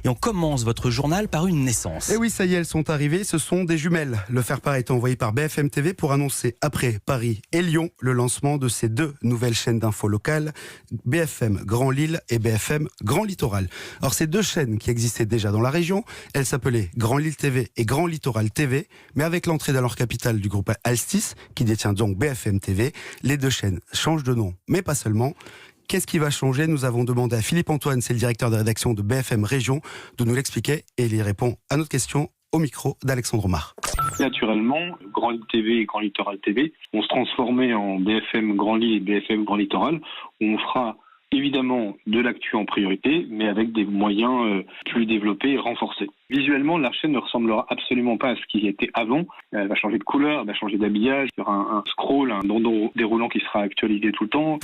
Et on commence votre journal par une naissance. Et oui, ça y est, elles sont arrivées, ce sont des jumelles. Le faire-part a été envoyé par BFM TV pour annoncer, après Paris et Lyon, le lancement de ces deux nouvelles chaînes d'infos locales, BFM Grand Lille et BFM Grand Littoral. Or, ces deux chaînes qui existaient déjà dans la région, elles s'appelaient Grand Lille TV et Grand Littoral TV, mais avec l'entrée dans leur capitale du groupe Alstis, qui détient donc BFM TV, les deux chaînes changent de nom, mais pas seulement. Qu'est-ce qui va changer? Nous avons demandé à Philippe Antoine, c'est le directeur de rédaction de BFM Région, de nous l'expliquer et il y répond à notre question au micro d'Alexandre Omar. Naturellement, Grand Lille TV et Grand Littoral TV vont se transformer en BFM Grand Lille et BFM Grand Littoral, où on fera évidemment de l'actu en priorité, mais avec des moyens plus développés et renforcés. Visuellement, la chaîne ne ressemblera absolument pas à ce qui était avant. Elle va changer de couleur, elle va changer d'habillage, il y aura un scroll, un bandeau déroulant qui sera actualisé tout le temps.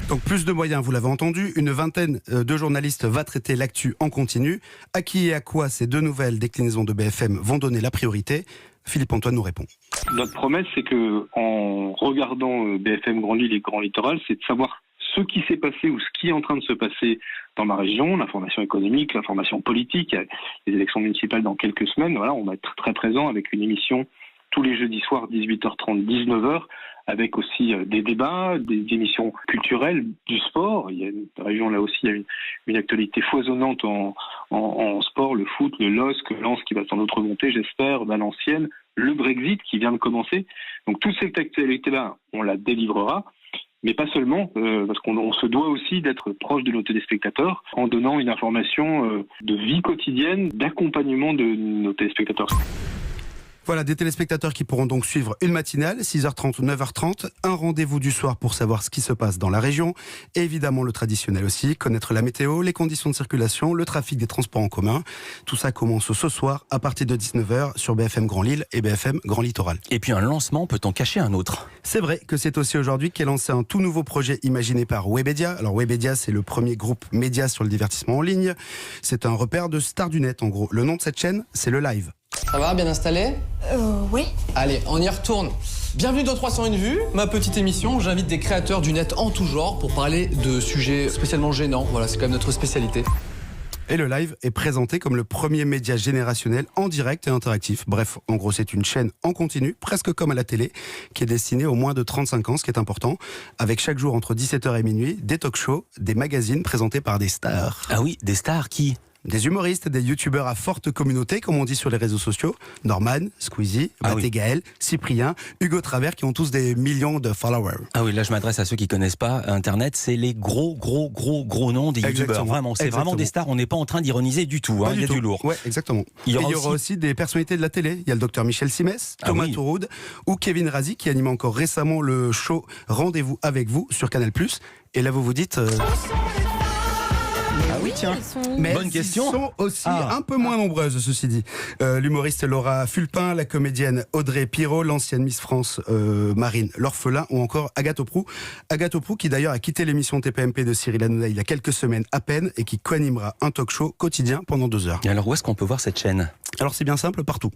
Donc plus de moyens, vous l'avez entendu, une vingtaine de journalistes va traiter l'actu en continu. À qui et à quoi ces deux nouvelles déclinaisons de BFM vont donner la priorité? Philippe Antoine nous répond. Notre promesse, c'est que en regardant BFM Grand Lille et Grand Littoral, c'est de savoir ce qui s'est passé ou ce qui est en train de se passer dans ma région, l'information économique, l'information politique, les élections municipales dans quelques semaines. Voilà, on va être très présent avec une émission tous les jeudis soirs 18h30, 19h, avec aussi des débats, des émissions culturelles, du sport. Il y a une région là aussi, il y a une actualité foisonnante en sport, le foot, le LOSC, Lens qui va sans doute remonter, j'espère, Valenciennes, le Brexit qui vient de commencer. Donc toute cette actualité-là, on la délivrera. Mais pas seulement, parce qu'on se doit aussi d'être proche de nos téléspectateurs en donnant une information de vie quotidienne, d'accompagnement de nos téléspectateurs. Voilà, des téléspectateurs qui pourront donc suivre une matinale, 6h30 ou 9h30, un rendez-vous du soir pour savoir ce qui se passe dans la région, et évidemment le traditionnel aussi, connaître la météo, les conditions de circulation, le trafic des transports en commun. Tout ça commence ce soir à partir de 19h sur BFM Grand Lille et BFM Grand Littoral. Et puis un lancement peut en cacher un autre. C'est vrai que c'est aussi aujourd'hui qu'est lancé un tout nouveau projet imaginé par Webedia. Alors Webedia, c'est le premier groupe média sur le divertissement en ligne. C'est un repère de stars du net en gros. Le nom de cette chaîne, c'est le live. Ça va, bien installé? Oui. Allez, on y retourne. Bienvenue dans 301 vues, ma petite émission. J'invite des créateurs du net en tout genre pour parler de sujets spécialement gênants. Voilà, c'est quand même notre spécialité. Et le live est présenté comme le premier média générationnel en direct et interactif. Bref, en gros, c'est une chaîne en continu, presque comme à la télé, qui est destinée aux moins de 35 ans, ce qui est important, avec chaque jour entre 17h et minuit, des talk-shows, des magazines présentés par des stars. Ah oui, des stars qui? Des humoristes, des youtubeurs à forte communauté, comme on dit sur les réseaux sociaux. Norman, Squeezie, Matt Gaël, Cyprien, Hugo Travers, qui ont tous des millions de followers. Ah oui, là je m'adresse à ceux qui connaissent pas Internet, c'est les gros noms des youtubeurs. Vraiment, c'est vraiment des stars, on n'est pas en train d'ironiser du tout. Il y a du lourd. Ouais, exactement. Il y aura aussi des personnalités de la télé. Il y a le docteur Michel Simès, Thomas Touroud ou Kevin Razi, qui anime encore récemment le show Rendez-vous avec vous sur Canal+. Et là vous vous dites... Ah oui, tiens, mais bonne question. Elles sont aussi un peu moins nombreuses, ceci dit. L'humoriste Laura Fulpin, la comédienne Audrey Pirot, l'ancienne Miss France Marine L'Orphelin, ou encore Agathe Auproux. Agathe Auproux qui d'ailleurs a quitté l'émission TPMP de Cyril Hanouna il y a quelques semaines à peine et qui co-animera un talk-show quotidien pendant 2 heures. Et alors où est-ce qu'on peut voir cette chaîne? Alors c'est bien simple, partout.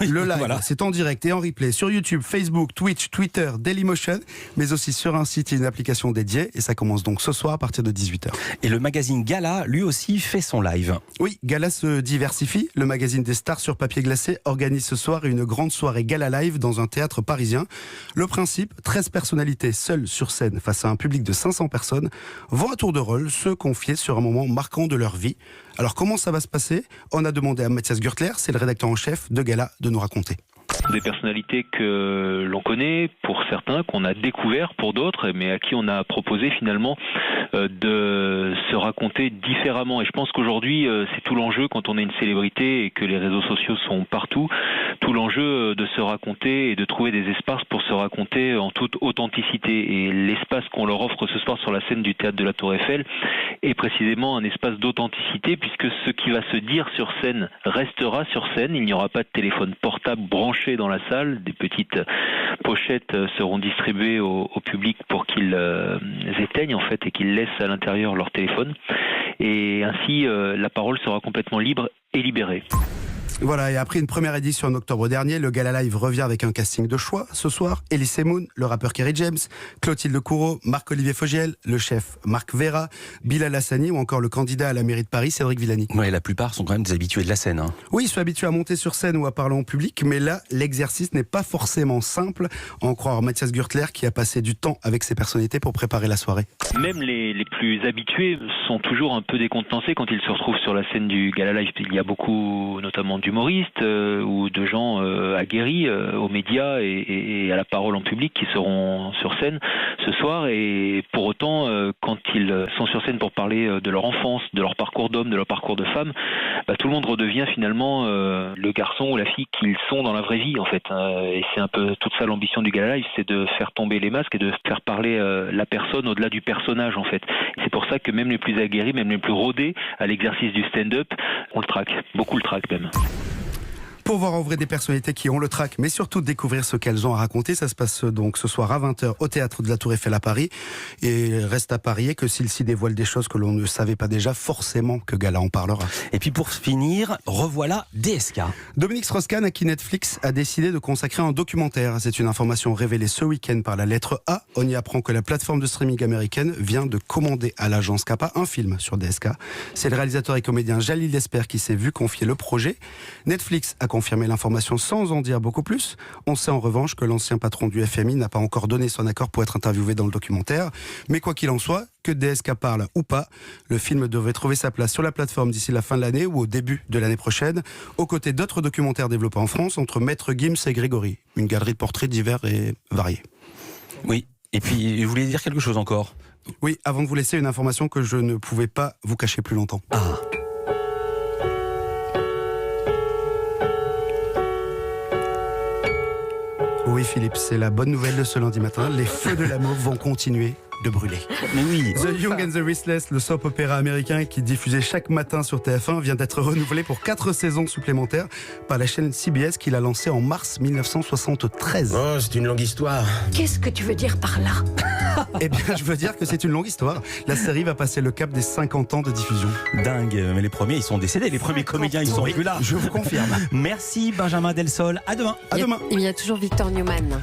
Le live, voilà. C'est en direct et en replay sur YouTube, Facebook, Twitch, Twitter, Dailymotion, mais aussi sur un site et une application dédiée. Et ça commence donc ce soir à partir de 18h. Et le magazine Gala, lui aussi, fait son live. Oui, Gala se diversifie. Le magazine des stars sur papier glacé organise ce soir une grande soirée Gala Live dans un théâtre parisien. Le principe, 13 personnalités seules sur scène face à un public de 500 personnes vont à tour de rôle se confier sur un moment marquant de leur vie. Alors comment ça va se passer? On a demandé à Mathias Gürtler, c'est le rédacteur en chef de Gala, de nous raconter. Des personnalités que l'on connaît pour certains, qu'on a découvert pour d'autres, mais à qui on a proposé finalement de se raconter différemment. Et je pense qu'aujourd'hui, c'est tout l'enjeu quand on est une célébrité et que les réseaux sociaux sont partout, tout l'enjeu de se raconter et de trouver des espaces pour se raconter en toute authenticité. Et l'espace qu'on leur offre ce soir sur la scène du théâtre de la Tour Eiffel est précisément un espace d'authenticité, puisque ce qui va se dire sur scène restera sur scène. Il n'y aura pas de téléphone portable branché dans la salle. Des petites pochettes seront distribuées au public pour qu'ils éteignent en fait et qu'ils laissent à l'intérieur leur téléphone. Et ainsi, la parole sera complètement libre et libérée. Voilà, et après une première édition en octobre dernier, le Gala Live revient avec un casting de choix. Ce soir, Elise Moon, le rappeur Kerry James, Clotilde Courreau, Marc-Olivier Fogiel, le chef Marc Vera, Bilal Hassani ou encore le candidat à la mairie de Paris, Cédric Villani. Ouais, la plupart sont quand même des habitués de la scène. Oui, ils sont habitués à monter sur scène ou à parler en public, mais là, l'exercice n'est pas forcément simple, à en croire Mathias Gürtler qui a passé du temps avec ses personnalités pour préparer la soirée. Même les plus habitués sont toujours un peu décontenancés quand ils se retrouvent sur la scène du Gala Live. Il y a beaucoup notamment d'humoristes ou de gens aguerris aux médias et à la parole en public qui seront sur scène ce soir, et pour autant quand ils sont sur scène pour parler de leur enfance, de leur parcours d'homme, de leur parcours de femme, tout le monde redevient finalement le garçon ou la fille qu'ils sont dans la vraie vie en fait. Et c'est un peu toute ça l'ambition du Gala Live, c'est de faire tomber les masques et de faire parler la personne au-delà du personnage en fait. C'est pour ça que même les plus aguerris, même les plus rodés à l'exercice du stand-up, on le traque, beaucoup le traquent même. Pour voir en vrai des personnalités qui ont le trac, mais surtout découvrir ce qu'elles ont à raconter, ça se passe donc ce soir à 20h au Théâtre de la Tour Eiffel à Paris. Et reste à parier que s'il s'y dévoile des choses que l'on ne savait pas déjà, forcément que Gala en parlera. Et puis pour finir, revoilà DSK. Dominique Strauss-Kahn, à qui Netflix a décidé de consacrer un documentaire. C'est une information révélée ce week-end par la lettre A. On y apprend que la plateforme de streaming américaine vient de commander à l'agence Kappa un film sur DSK. C'est le réalisateur et comédien Jalil Lesper qui s'est vu confier le projet. Netflix a confirmé l'information sans en dire beaucoup plus. On sait en revanche que l'ancien patron du FMI n'a pas encore donné son accord pour être interviewé dans le documentaire. Mais quoi qu'il en soit, que DSK parle ou pas, le film devrait trouver sa place sur la plateforme d'ici la fin de l'année ou au début de l'année prochaine, aux côtés d'autres documentaires développés en France entre Maître Gims et Grégory. Une galerie de portraits divers et variés. Oui, et puis vous voulez dire quelque chose encore ? Oui, avant de vous laisser, une information que je ne pouvais pas vous cacher plus longtemps. Ah. Oui Philippe, c'est la bonne nouvelle de ce lundi matin. Les feux de l'amour vont continuer de brûler. Mais oui. The Young and the Restless, le soap opéra américain qui diffusait chaque matin sur TF1, vient d'être renouvelé pour 4 saisons supplémentaires par la chaîne CBS qui l'a lancé en mars 1973. Oh, c'est une longue histoire. Qu'est-ce que tu veux dire par là ? Eh bien, je veux dire que c'est une longue histoire. La série va passer le cap des 50 ans de diffusion. Dingue, mais les premiers, ils sont décédés. Les premiers comédiens, ils sont plus là. Je vous confirme. Merci Benjamin Delsol. À demain. À demain. Il y a toujours Victor Newman.